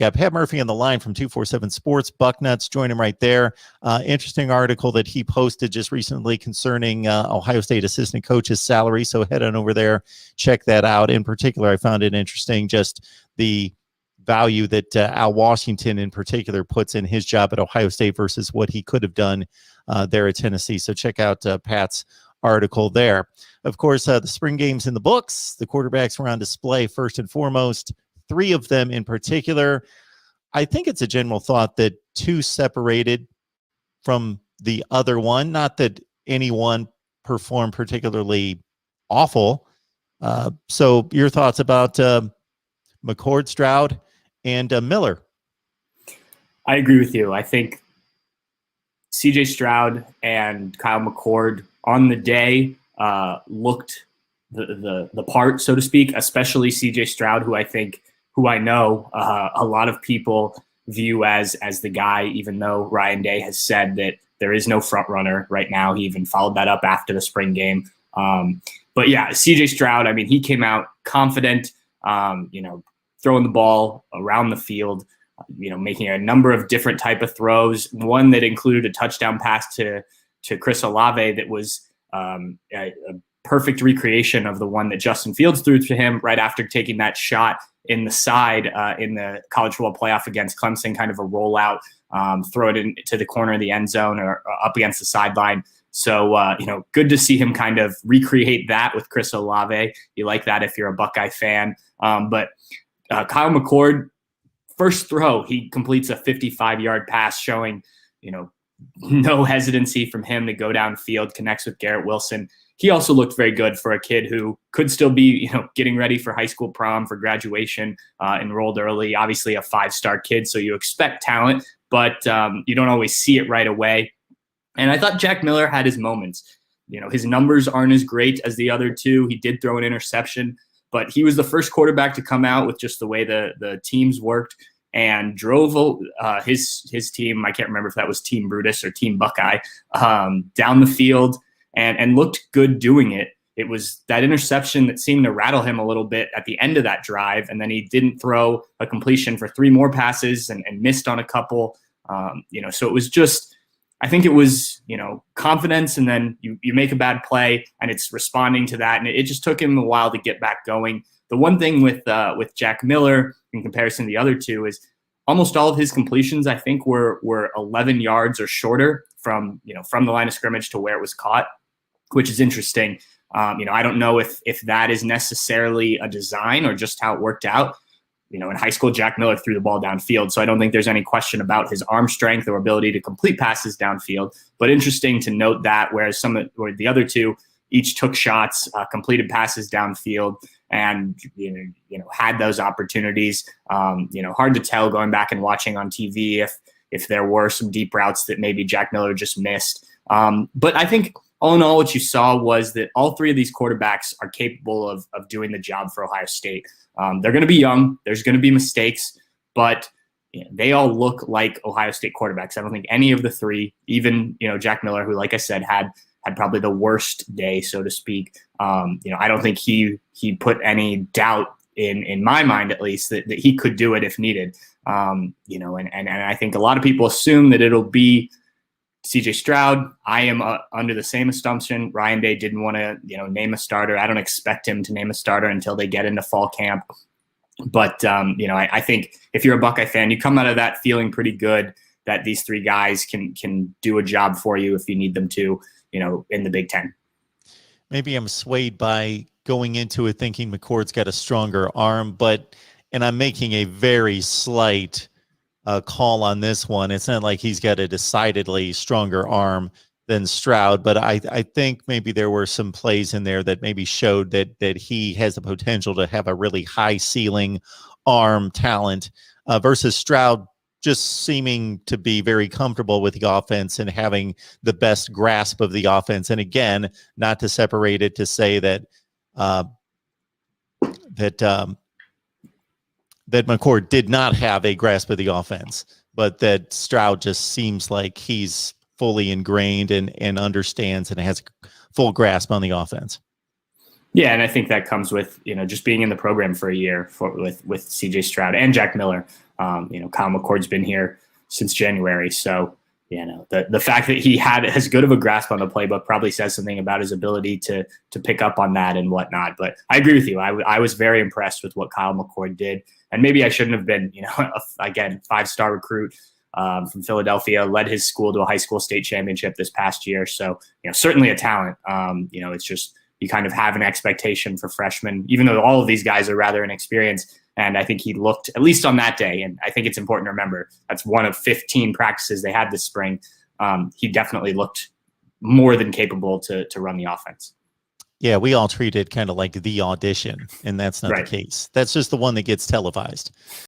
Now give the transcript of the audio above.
Got Pat Murphy on the line from 247 Sports. Bucknuts, join him right there. Interesting article that he posted just recently concerning Ohio State assistant coach's salary. So head on over there, check that out. In particular, I found it interesting, just the value that Al Washington in particular puts in his job at Ohio State versus what he could have done there at Tennessee. So check out Pat's article there. Of course, the spring games in the books. The quarterbacks were on display first and foremost. 3 of them in particular. I think it's a general thought that 2 separated from the other one. Not that anyone performed particularly awful. So your thoughts about McCord, Stroud, and Miller? I agree with you. I think CJ Stroud and Kyle McCord on the day looked the part, so to speak, especially CJ Stroud, who I know a lot of people view as the guy, even though Ryan Day has said that there is no front runner right now. He even followed that up after the spring game. But yeah, CJ Stroud, I mean, he came out confident, throwing the ball around the field, making a number of different type of throws. One that included a touchdown pass to Chris Olave that was a perfect recreation of the one that Justin Fields threw to him right after taking that shot in the side in the college football playoff against Clemson, kind of a rollout, throw it into the corner of the end zone or up against the sideline. So, good to see him kind of recreate that with Chris Olave. You like that if you're a Buckeye fan. But Kyle McCord, first throw, he completes a 55-yard pass showing, no hesitancy from him to go downfield, connects with Garrett Wilson. He also looked very good for a kid who could still be, getting ready for high school prom, for graduation, enrolled early, obviously a 5-star kid. So you expect talent, but you don't always see it right away. And I thought Jack Miller had his moments. His numbers aren't as great as the other 2. He did throw an interception, but he was the first quarterback to come out with just the way the teams worked and drove his team. I can't remember if that was Team Brutus or Team Buckeye, down the field and looked good doing it. It was that interception that seemed to rattle him a little bit at the end of that drive. And then he didn't throw a completion for 3 more passes and missed on a couple. So it was just, I think it was, confidence, and then you make a bad play and it's responding to that. And it just took him a while to get back going. The one thing with Jack Miller in comparison to the other 2 is almost all of his completions, I think, were 11 yards or shorter from the line of scrimmage to where it was caught, which is interesting. I don't know if that is necessarily a design or just how it worked out. In high school, Jack Miller threw the ball downfield, so I don't think there's any question about his arm strength or ability to complete passes downfield. But interesting to note that, whereas the other 2 each took shots, completed passes downfield, and had those opportunities. Hard to tell going back and watching on TV if there were some deep routes that maybe Jack Miller just missed. But I think all in all, what you saw was that all 3 of these quarterbacks are capable of doing the job for Ohio State. They're going to be young. There's going to be mistakes, but they all look like Ohio State quarterbacks. I don't think any of the 3, even Jack Miller, who, like I said, had probably the worst day, so to speak. I don't think he put any doubt in my mind, at least, that he could do it if needed. And I think a lot of people assume that it'll be CJ Stroud. I am under the same assumption. Ryan Day didn't want to, name a starter. I don't expect him to name a starter until they get into fall camp. But, I think if you're a Buckeye fan, you come out of that feeling pretty good that these 3 guys can do a job for you if you need them to, in the Big Ten. Maybe I'm swayed by going into it thinking McCord's got a stronger arm, and I'm making a very slight call on this one. It's not like he's got a decidedly stronger arm than Stroud, but I think maybe there were some plays in there that maybe showed that he has the potential to have a really high ceiling arm talent versus Stroud just seeming to be very comfortable with the offense and having the best grasp of the offense. And again, not to separate it to say that that McCord did not have a grasp of the offense, but that Stroud just seems like he's fully ingrained and understands and has full grasp on the offense. Yeah, and I think that comes with just being in the program for a year with CJ Stroud and Jack Miller. Kyle McCord's been here since January. So, the fact that he had as good of a grasp on the playbook probably says something about his ability to pick up on that and whatnot. But I agree with you. I was very impressed with what Kyle McCord did. And maybe I shouldn't have been, again, 5-star recruit from Philadelphia, led his school to a high school state championship this past year. So, certainly a talent. It's just you kind of have an expectation for freshmen, even though all of these guys are rather inexperienced. And I think he looked, at least on that day, and I think it's important to remember, that's one of 15 practices they had this spring. He definitely looked more than capable to run the offense. Yeah, we all treat it kind of like the audition, and that's not the case. That's just the one that gets televised.